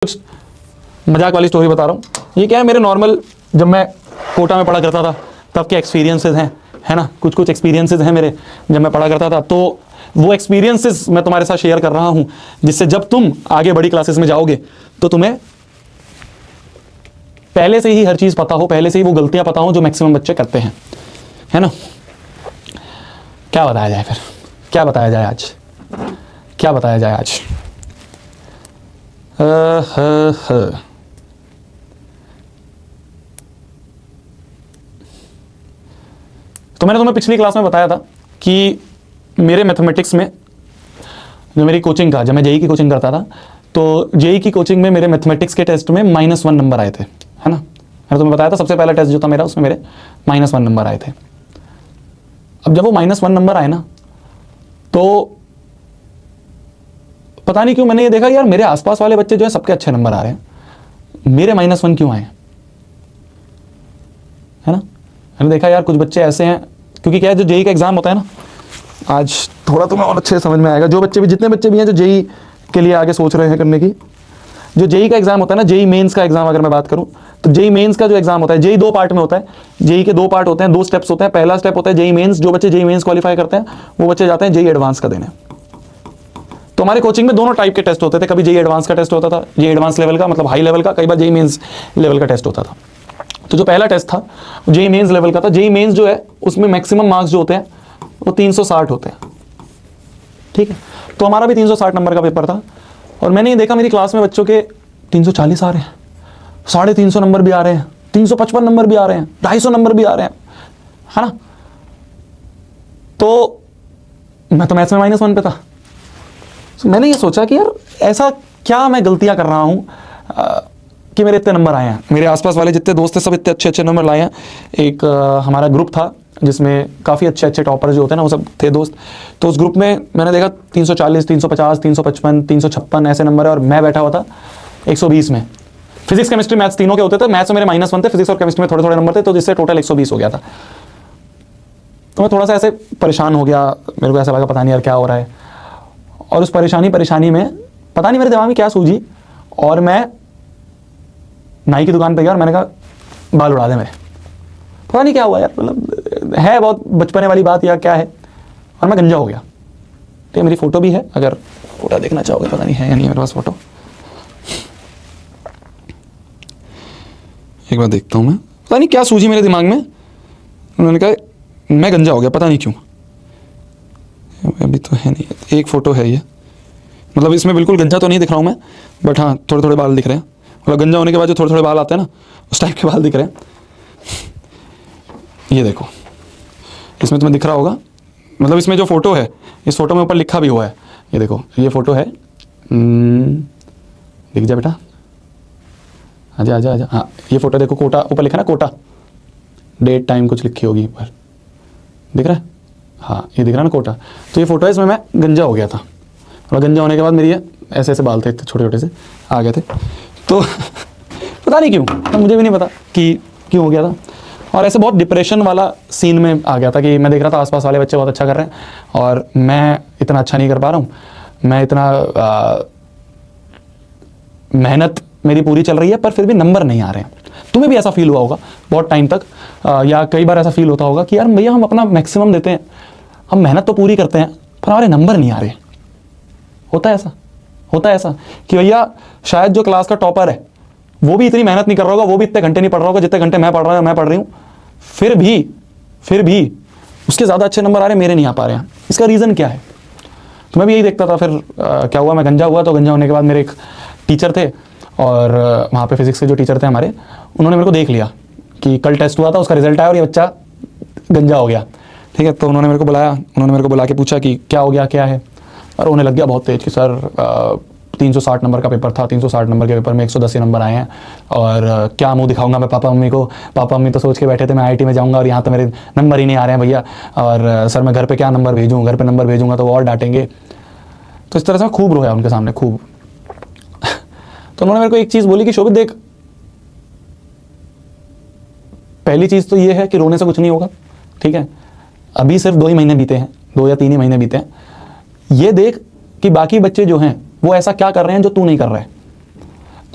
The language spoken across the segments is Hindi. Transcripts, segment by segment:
कुछ मजाक वाली स्टोरी बता रहा हूँ। ये क्या है, मेरे नॉर्मल जब मैं कोटा में पढ़ा करता था तब के एक्सपीरियंसेस हैं, है ना। कुछ एक्सपीरियंसेस हैं मेरे जब मैं पढ़ा करता था, तो वो एक्सपीरियंसेस मैं तुम्हारे साथ शेयर कर रहा हूँ, जिससे जब तुम आगे बड़ी क्लासेस में जाओगे तो तुम्हें पहले से ही हर चीज़ पता हो, पहले से ही वो गलतियाँ पता हो जो मैक्सिमम बच्चे करते हैं, है ना। क्या बताया जाए फिर, क्या बताया जाए आज, क्या बताया जाए आज। तो मैंने तुम्हें पिछली क्लास में बताया था कि मेरे मैथमेटिक्स में जो मेरी कोचिंग का, जब मैं जेई की कोचिंग करता था, तो जेई की कोचिंग में मेरे मैथमेटिक्स के टेस्ट में -1 नंबर आए थे, है ना। मैंने तुम्हें बताया था सबसे पहला टेस्ट जो था मेरा, उसमें मेरे -1 नंबर आए थे। अब जब वो -1 नंबर आए ना, तो पता नहीं क्यों मैंने ये देखा यार मेरे आसपास वाले बच्चे जो है सबके अच्छे नंबर आ रहे हैं, मेरे -1 क्यों आए, है ना। मैंने देखा यार कुछ बच्चे ऐसे हैं, क्योंकि क्या है, जो जेई का एग्जाम होता है ना, आज थोड़ा तुम्हें और अच्छे समझ में आएगा। जो बच्चे भी, जितने बच्चे भी हैं जो जेई के लिए आगे सोच रहे हैं करने की, जो जेई का एग्जाम होता है ना, जेई मेंस का एग्जाम अगर मैं बात करूं, तो जेई मेंस का जो एग्जाम होता है, जेई 2 पार्ट में होता है। जेई के 2 पार्ट होते हैं, 2 स्टेप्स होते हैं। पहला स्टेप होता है जेई मेंस, जो बच्चे जेई मेंस क्वालिफाई करते हैं वो बच्चे जाते हैं जेई एडवांस का देने। तो हमारे कोचिंग में दोनों टाइप के टेस्ट होते थे, कभी जेई एडवांस का टेस्ट होता था, जेई एडवांस लेवल का मतलब हाई लेवल का, कई बार जेई मेंस लेवल का टेस्ट होता था। तो जो पहला टेस्ट था जेई मेंस लेवल का था। जेई मेंस जो है उसमें मैक्सिमम मार्क्स जो होते हैं वो 360 होते हैं, ठीक है। तो हमारा भी 360 नंबर का पेपर था, और मैंने ये देखा मेरी क्लास में बच्चों के 340 आ रहे हैं, 350 नंबर भी आ रहे हैं, 355 नंबर भी आ रहे हैं, 250 नंबर भी आ रहे हैं, है ना। तो मैं तो मैथ्स में -1 पे था। तो मैंने ये सोचा कि यार ऐसा क्या मैं गलतियां कर रहा हूँ कि मेरे इतने नंबर आए हैं। मेरे आसपास वाले जितने दोस्त थे सब इतने अच्छे अच्छे नंबर लाए हैं। एक हमारा ग्रुप था जिसमें काफ़ी अच्छे अच्छे टॉपर जो होते हैं ना, वो सब थे दोस्त। तो उस ग्रुप में मैंने देखा 340, 350, 355, 356 ऐसे नंबर है, और मैं बैठा हुआ था 120 में। फिजिक्स केमिस्ट्री मैथ्स तीनों के होते थे। मैथ्स में मेरे -1 थे, फिजिक्स और केमिस्ट्री में थोड़े थोड़े नंबर थे, तो जिससे टोटल 120 हो गया था। तो मैं थोड़ा सा ऐसे परेशान हो गया, मेरे को ऐसा लगा पता नहीं यार क्या हो रहा है। और उस परेशानी में पता नहीं मेरे दिमाग में क्या सूझी, और मैं नाई की दुकान पे गया और मैंने कहा बाल उड़ा दे मेरे। पता नहीं क्या हुआ यार, मतलब है बहुत बचपने वाली बात या क्या है, और मैं गंजा हो गया। तो मेरी फोटो भी है, अगर फोटो देखना चाहोगे, पता नहीं है या नहीं मेरे पास फोटो, एक बार देखता हूँ मैं। पता नहीं क्या सूझी मेरे दिमाग में, उन्होंने कहा मैं गंजा हो गया, पता नहीं क्यों। अभी तो है नहीं, एक फ़ोटो है ये, मतलब इसमें बिल्कुल गंजा तो नहीं दिख रहा हूँ मैं, बट हाँ थोड़े थोड़े बाल दिख रहे हैं। मतलब गंजा होने के बाद जो थोड़े थोड़े बाल आते हैं ना, उस टाइप के बाल दिख रहे हैं। ये देखो, इसमें तुम्हें दिख रहा होगा, मतलब इसमें जो फ़ोटो है, इस फोटो में ऊपर लिखा भी हुआ है। ये देखो, ये फ़ोटो है, दिख जा बेटा, आजा आजा आजा। हाँ ये फ़ोटो देखो, कोटा ऊपर लिखा ना, कोटा, डेट टाइम कुछ लिखी होगी ऊपर, दिख रहा है। हाँ ये दिख रहा है ना, कोटा। तो ये फोटो है, इसमें मैं गंजा हो गया था, और गंजा होने के बाद मेरी ऐसे ऐसे बाल थे, छोटे छोटे से आ गए थे। तो पता नहीं क्यों, तो मुझे भी नहीं पता कि क्यों हो गया था। और ऐसे बहुत डिप्रेशन वाला सीन में आ गया था कि मैं देख रहा था आसपास वाले बच्चे बहुत अच्छा कर रहे हैं और मैं इतना अच्छा नहीं कर पा रहा हूँ। मैं इतना मेहनत मेरी पूरी चल रही है, पर फिर भी नंबर नहीं आ रहे हैं। तुम्हें भी ऐसा फील हुआ होगा बहुत टाइम तक, या कई बार ऐसा फील होता होगा कि यार भैया हम अपना मैक्सिमम देते हैं, हम मेहनत तो पूरी करते हैं, पर हमारे नंबर नहीं आ रहे। होता है ऐसा कि भैया शायद जो क्लास का टॉपर है वो भी इतनी मेहनत नहीं कर रहा होगा, वो भी इतने घंटे नहीं पढ़ रहा होगा जितने घंटे मैं पढ़ रही हूँ, फिर भी उसके ज़्यादा अच्छे नंबर आ रहे हैं, मेरे नहीं आ पा रहे हैं। इसका रीज़न क्या है? तो मैं भी यही देखता था। फिर क्या हुआ, मैं गंजा हुआ, तो गंजा होने के बाद मेरे एक टीचर थे, और वहाँ पे फिजिक्स के जो टीचर थे हमारे, उन्होंने मेरे को देख लिया कि कल टेस्ट हुआ था, उसका रिजल्ट आया और ये बच्चा गंजा हो गया, ठीक है। तो उन्होंने मेरे को बुला के पूछा कि क्या हो गया, क्या है। और उन्हें लग गया बहुत तेज कि सर 360 नंबर का पेपर था, 360 नंबर के पेपर में 110 ही नंबर आए हैं, और क्या मुंह दिखाऊंगा मैं पापा मम्मी को। पापा मम्मी तो सोच के बैठे थे मैं आईआईटी में जाऊंगा और यहाँ तो मेरे नंबर ही नहीं आ रहे हैं भैया, और सर मैं घर पे क्या नंबर भेजूँ, घर पे नंबर भेजूंगा तो वो और डांटेंगे। तो इस तरह से मैं खूब रोया उनके सामने, खूब। तो उन्होंने मेरे को एक चीज़ बोली कि शोभित देख, पहली चीज़ तो ये है कि रोने से कुछ नहीं होगा, ठीक है। अभी सिर्फ 2 ही महीने बीते हैं, 2 या 3 ही महीने बीते हैं। ये देख कि बाकी बच्चे जो हैं वो ऐसा क्या कर रहे हैं जो तू नहीं कर रहा है।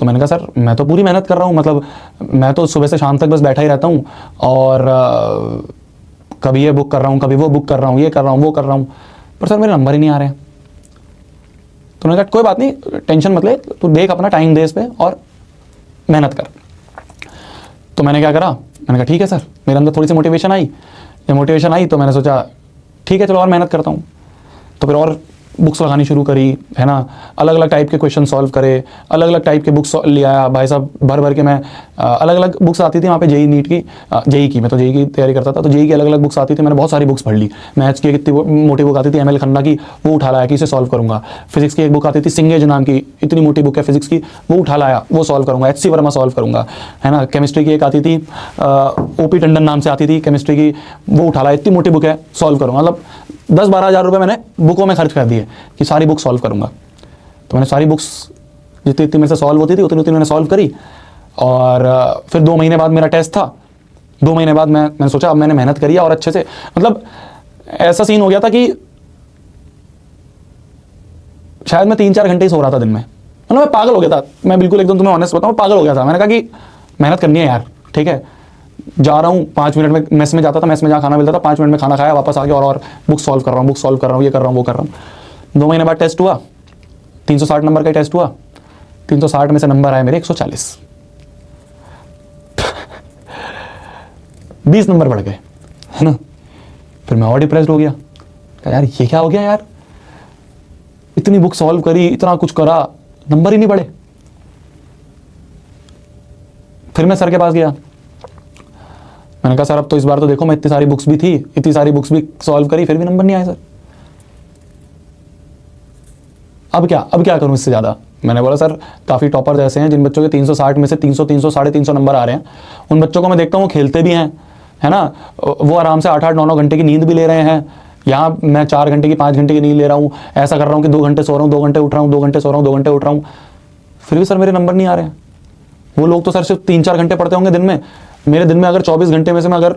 तो मैंने कहा सर मैं तो पूरी मेहनत कर रहा हूँ, मतलब मैं तो सुबह से शाम तक बस बैठा ही रहता हूँ और कभी ये बुक कर रहा हूँ, कभी वो बुक कर रहा हूँ, ये कर रहा हूँ, वो कर रहा हूँ, पर सर मेरे नंबर ही नहीं आ रहे हैं। तो मैंने कहा कोई बात नहीं, टेंशन मत ले, तू देख अपना टाइम दे इस पे और मेहनत कर। तो मैंने क्या करा, मैंने कहा ठीक है सर, मेरे अंदर थोड़ी सी मोटिवेशन आई। जब मोटिवेशन आई तो मैंने सोचा ठीक है चलो और मेहनत करता हूँ। तो फिर और बुक्स लगानी शुरू करी, है ना, अलग अलग टाइप के क्वेश्चन सॉल्व करे, अलग अलग टाइप के बुक्स ले आया भाई साहब, भर भर के मैं अलग अलग बुक्स आती थी वहाँ पे, जेई नीट की, जेई की, मैं तो जेई की तैयारी करता था, तो जेई की अलग अलग बुक्स आती थी, मैंने बहुत सारी बुक्स पढ़ ली। मैथ्स की कितनी मोटी बुक आती थी एमएल खन्ना की, वो उठा लाया कि इसे सॉल्व करूँगा। फिजिक्स की एक बुक आती थी सिंगेज नाम की, इतनी मोटी बुक है फिजिक्स की, वो उठा लाया, वो सॉल्व करूँगा। एचसी वर्मा सॉल्व करूँगा, है ना। केमिस्ट्री की एक आती थी ओपी टंडन नाम से आती थी केमिस्ट्री की, वो उठा लाया, इतनी मोटी बुक है, सॉल्व करूँगा। मतलब 10-12 हज़ार रुपये मैंने बुकों में खर्च कर दिए कि सारी बुक सॉल्व करूँगा। तो मैंने सारी बुक्स जितनी जितनी मेरे से सॉल्व होती थी उतनी उतनी मैंने सॉल्व करी। और फिर 2 महीने बाद मेरा टेस्ट था। 2 महीने बाद मैंने सोचा अब मैंने मेहनत करी है और अच्छे से, मतलब ऐसा सीन हो गया था कि शायद मैं 3-4 घंटे ही सो रहा था दिन में, मतलब मैं पागल हो गया था। मैं बिल्कुल एकदम तुम्हें ऑनेस्ट बताऊँ, पागल हो गया था। मैंने कहा कि मेहनत करनी है यार, ठीक है, जा रहा हूँ 5 मिनट में, मेस में जाता था, मेस में जहाँ खाना मिलता था 5 मिनट में खाना खाया, वापस आ गया और बुक सॉल्व कर रहा हूँ, बुक सॉल्व कर रहा हूँ, ये कर रहा हूँ, वो कर रहा हूँ। 2 महीने बाद टेस्ट हुआ, 360 नंबर का टेस्ट हुआ, 360 में से नंबर आए मेरे 140। 20 नंबर बढ़ गए, है ना। फिर मैं और डिप्रेस्ड हो गया, यार ये क्या हो गया यार, इतनी बुक सॉल्व करी, इतना कुछ करा, नंबर ही नहीं बढ़े। फिर मैं सर के पास गया, मैंने कहा सर अब तो इस बार तो देखो, मैं इतनी सारी बुक्स भी थी, इतनी सारी बुक्स भी सॉल्व करी, फिर भी नंबर नहीं आए सर, अब क्या करूं इससे ज़्यादा। मैंने बोला सर काफ़ी टॉपर्स ऐसे हैं जिन बच्चों के 360 में से 300 साढ़े 300 नंबर आ रहे हैं, उन बच्चों को मैं देखता हूँ वो खेलते भी हैं, है ना, वो आराम से 8-8 9-9 घंटे की नींद भी ले रहे हैं। यहाँ मैं 4 घंटे की 5 घंटे की नींद ले रहा हूँ, ऐसा कर रहा हूँ कि 2 घंटे सो रहा हूँ, 2 घंटे उठ रहा हूँ, 2 घंटे सो रहा हूँ, 2 घंटे उठ रहा हूँ, फिर भी सर मेरे नंबर नहीं आ रहे हैं। वो लोग तो सर सिर्फ 3-4 घंटे पढ़ते होंगे दिन में, मेरे दिन में अगर 24 घंटे में से मैं अगर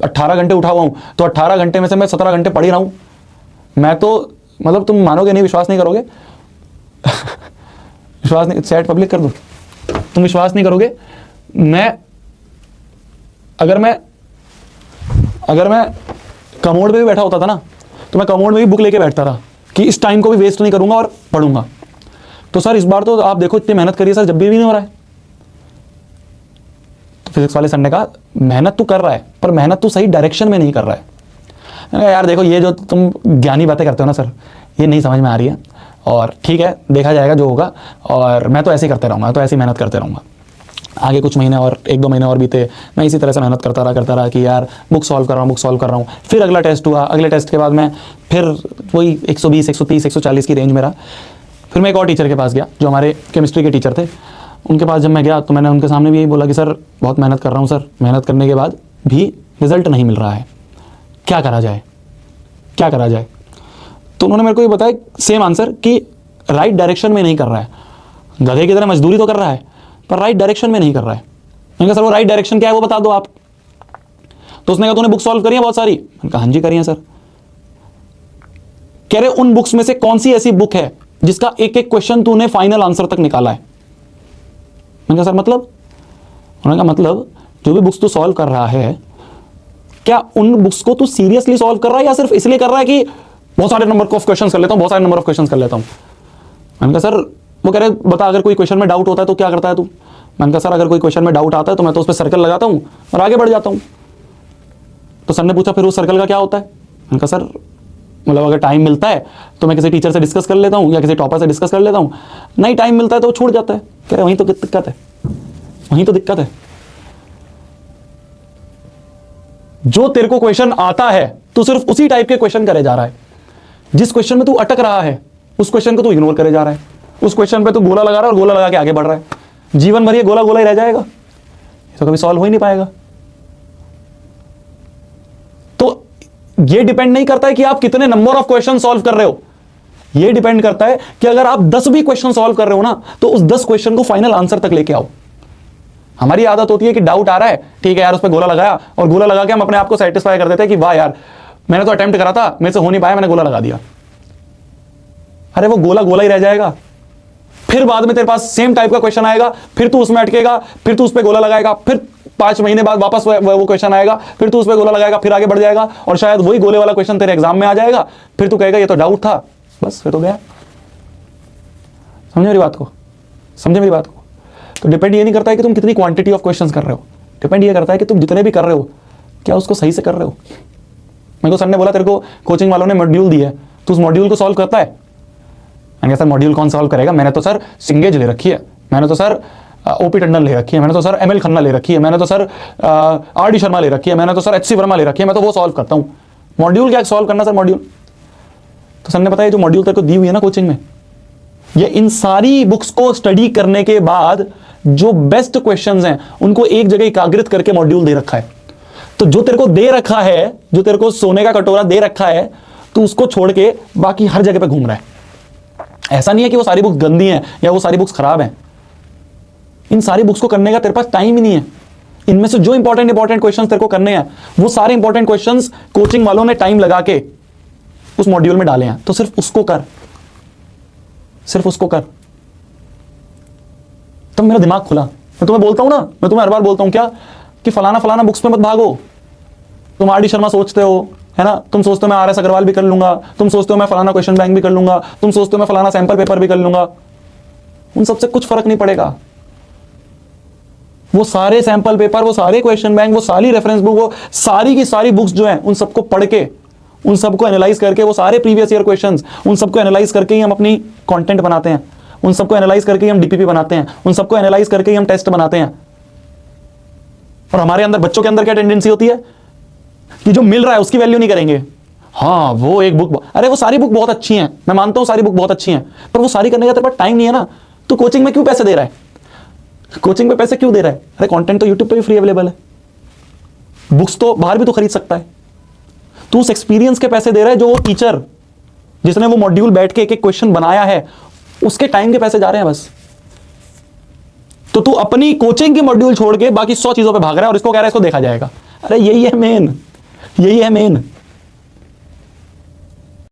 18 घंटे उठा हुआ हूँ तो 18 घंटे में से मैं 17 घंटे पढ़ ही रहा हूँ। मैं तो मतलब तुम मानोगे नहीं, विश्वास नहीं करोगे विश्वास नहीं, चैट पब्लिक कर दो, तुम विश्वास नहीं करोगे। अगर मैं कमोड पे भी बैठा होता था ना, तो मैं कमोड में भी बुक लेके बैठता था कि इस टाइम को भी वेस्ट नहीं करूंगा और पढ़ूंगा। तो सर इस बार तो आप देखो इतनी मेहनत करिए सर, जब भी नहीं हो रहा है। तो फिजिक्स वाले सर ने कहा मेहनत तू कर रहा है, पर मेहनत तू सही डायरेक्शन में नहीं कर रहा है। मैंने कहा यार देखो ये जो तुम ज्ञानी बातें करते हो ना सर, ये नहीं समझ में आ रही है, और ठीक है देखा जाएगा जो होगा, और मैं तो ऐसे ही करते रहूँगा, तो ऐसे ही मेहनत करते रहूँगा। आगे कुछ महीने और 1-2 महीने और बीते, मैं इसी तरह से मेहनत करता रहा कि यार बुक सॉल्व कर रहा हूँ। फिर अगला टेस्ट हुआ, अगले टेस्ट के बाद मैं फिर वही 120, 130, 140 की रेंज मेरा। फिर मैं एक और टीचर के पास गया जो हमारे केमिस्ट्री के टीचर थे। उनके पास जब मैं गया तो मैंने उनके सामने भी यही बोला कि सर बहुत मेहनत कर रहा हूँ सर, मेहनत करने के बाद भी रिजल्ट नहीं मिल रहा है, क्या करा जाए। तो उन्होंने मेरे को ये बताया सेम आंसर कि राइट डायरेक्शन में नहीं कर रहा है, गधे की तरह मजदूरी तो कर रहा है पर राइट डायरेक्शन में नहीं कर रहा है। मैंने कहा सर वो राइट डायरेक्शन क्या है वो बता दो आप। तो उसने कहा तूने बुक सॉल्व करी है बहुत सारी। मैंने कहा हाँ जी करी है सर। कह रहे उन बुक्स में से कौन सी ऐसी बुक है जिसका एक एक क्वेश्चन तूने फाइनल आंसर तक निकाला है। मैंने कहा सर मतलब। उन्होंने कहा मतलब जो भी बुक्स तू सॉल्व कर रहा है, क्या उन बुक्स को तू सीरियसली सॉल्व कर रहा है या सिर्फ इसलिए कर रहा है कि बहुत सारे नंबर ऑफ क्वेश्चंस कर लेता हूं, बहुत सारे नंबर ऑफ क्वेश्चंस कर लेता हूं। मैंने कहा सर, वो कह रहे बता अगर कोई क्वेश्चन में डाउट होता है तो क्या करता है तू। मैंने कहा सर अगर कोई क्वेश्चन में डाउट आता है तो मैं तो उस पर सर्कल लगाता हूं और आगे बढ़ जाता हूं। तो सर ने पूछा फिर उस सर्कल का क्या होता है। मैंने कहा सर मतलब अगर टाइम मिलता है तो मैं किसी टीचर से डिस्कस कर लेता हूँ या किसी टॉपर से डिस्कस कर लेता हूँ, नहीं टाइम मिलता है तो वो छूट जाता है। कह रहे वहीं तो दिक्कत है, वहीं तो दिक्कत है। जो तेरे को क्वेश्चन आता है तू सिर्फ उसी टाइप के क्वेश्चन करे जा रहा है। जिस क्वेश्चन में तू अटक रहा है उस क्वेश्चन को तू इग्नोर करे जा रहा है। उस क्वेश्चन पे तू गोला लगा रहा है और गोला लगा के आगे बढ़ रहा है। जीवन भर ये गोला गोला ही रह जाएगा, ये तो कभी सॉल्व हो ही नहीं पाएगा। तो ये डिपेंड नहीं करता है कि आप कितने नंबर ऑफ क्वेश्चन सॉल्व कर रहे हो, ये डिपेंड करता है कि अगर आप 10 भी क्वेश्चन सॉल्व कर रहे हो ना तो उस 10 क्वेश्चन को फाइनल आंसर तक लेके आओ। हमारी आदत होती है कि डाउट आ रहा है, ठीक है यार उस पर गोला लगाया और गोला लगा के हम अपने आप को सेटिस्फाई कर देते हैं कि वाह यार मैंने तो अटेम्प्ट करा था, मेरे से हो नहीं पाया, मैंने गोला लगा दिया। अरे वो गोला गोला ही रह जाएगा, फिर बाद में तेरे पास सेम टाइप का क्वेश्चन आएगा, फिर तू उसमें अटकेगा, फिर तू उस पर गोला लगाएगा, फिर 5 महीने बाद वापस वो क्वेश्चन आएगा, फिर तू उस पर गोला लगाएगा, फिर आगे बढ़ जाएगा और शायद वही गोले वाला क्वेश्चन तेरे एग्जाम में आ जाएगा, फिर तू कहेगा ये तो डाउट था, बस फिर तो गया। समझे मेरी बात को? समझे मेरी बात को? तो डिपेंड ये नहीं करता है कि तुम कितनी क्वांटिटी ऑफ क्वेश्चंस कर रहे हो, डिपेंड ये करता है कि तुम जितने भी कर रहे हो क्या उसको सही से कर रहे हो। मेरे को सर ने बोला तेरे को कोचिंग वालों ने मॉड्यूल दिया है, तू उस मॉड्यूल को सॉल्व करता है? मैंने कहा सर मॉड्यूल कौन सॉल्व करेगा, मैंने तो सर सिंगेज ले रखी है, मैंने तो सर ओपी टंडन ले रखी है, मैंने तो सर एमएल खन्ना ले रखी है, मैंने तो सर आर.डी. शर्मा ले रखी है, मैंने तो सर एच.सी. वर्मा ले रखी है, मैं तो वो सॉल्व करता हूँ। मॉड्यूल क्या सॉल्व करना सर मॉड्यूल? तो सर ने बताया जो मॉड्यूल तेरे को दी हुई है ना कोचिंग में, ये इन सारी बुक्स को स्टडी करने के बाद जो बेस्ट क्वेश्चंस हैं उनको एक जगह एकाग्रित करके मॉड्यूल दे रखा है। तो जो तेरे को दे रखा है, जो तेरे को सोने का कटोरा दे रखा है, तो उसको छोड़ के बाकी हर जगह पे घूम रहा है। ऐसा नहीं है कि वो सारी बुक्स गंदी हैं या वो सारी बुक्स खराब हैं, इन सारी बुक्स को करने का तेरे पास टाइम ही नहीं है। इनमें से जो इंपॉर्टेंट क्वेश्चंस तेरे को करने हैं वो सारे इंपॉर्टेंट क्वेश्चंस कोचिंग वालों ने टाइम लगा के उस मॉड्यूल में डाले हैं, तो सिर्फ उसको कर, सिर्फ उसको कर। तब मेरा दिमाग खुला। मैं तुम्हें बोलता हूं ना, मैं तुम्हें हर बार बोलता हूं क्या कि फलाना फलाना बुक्स पे मत भागो। तुम आर.डी. शर्मा सोचते हो, है ना, तुम सोचते हो मैं आर.एस. अग्रवाल भी कर लूंगा, तुम सोचते हो मैं फलाना क्वेश्चन बैंक भी कर लूंगा, तुम सोचते हो मैं फलाना सैंपल पेपर भी कर लूंगा। उन सबसे कुछ फर्क नहीं पड़ेगा। वो सारे सैंपल पेपर, वो सारे क्वेश्चन बैंक, वो सारी रेफरेंस बुक, वो सारी की सारी बुक्स जो हैं उन सबको पढ़ के, उन सबको एनालाइज करके, वो सारे प्रीवियस ईयर क्वेश्चंस, उन सबको एनालाइज करके ही हम अपनी कंटेंट बनाते हैं, उन सबको एनालाइज करके ही हम डीपीपी बनाते हैं, उन सबको एनालाइज करके ही हम टेस्ट बनाते हैं। और हमारे अंदर, बच्चों के अंदर क्या टेंडेंसी होती है कि जो मिल रहा है उसकी वैल्यू नहीं करेंगे। हाँ वो एक बुक, अरे वो सारी बुक बहुत अच्छी हैं, मैं मानता हूं सारी बुक बहुत अच्छी हैं, पर वो सारी करने का तेरे पास टाइम नहीं है ना। तो कोचिंग में क्यों पैसे दे रहा है? कोचिंग में पैसे क्यों दे रहा है? अरे कंटेंट तो यूट्यूब पे भी फ्री अवेलेबल है, बुक्स तो बाहर भी तो खरीद सकता है। तू उस एक्सपीरियंस के पैसे दे रहा है, जो वो टीचर जिसने वो मॉड्यूल बैठ के एक एक क्वेश्चन बनाया है उसके टाइम के पैसे जा रहे हैं बस। तो तू अपनी कोचिंग की मॉड्यूल छोड़ के बाकी 100 चीजों पे भाग रहा है और इसको कह रहा है इसको देखा जाएगा। अरे यही है मेन, यही है मेन।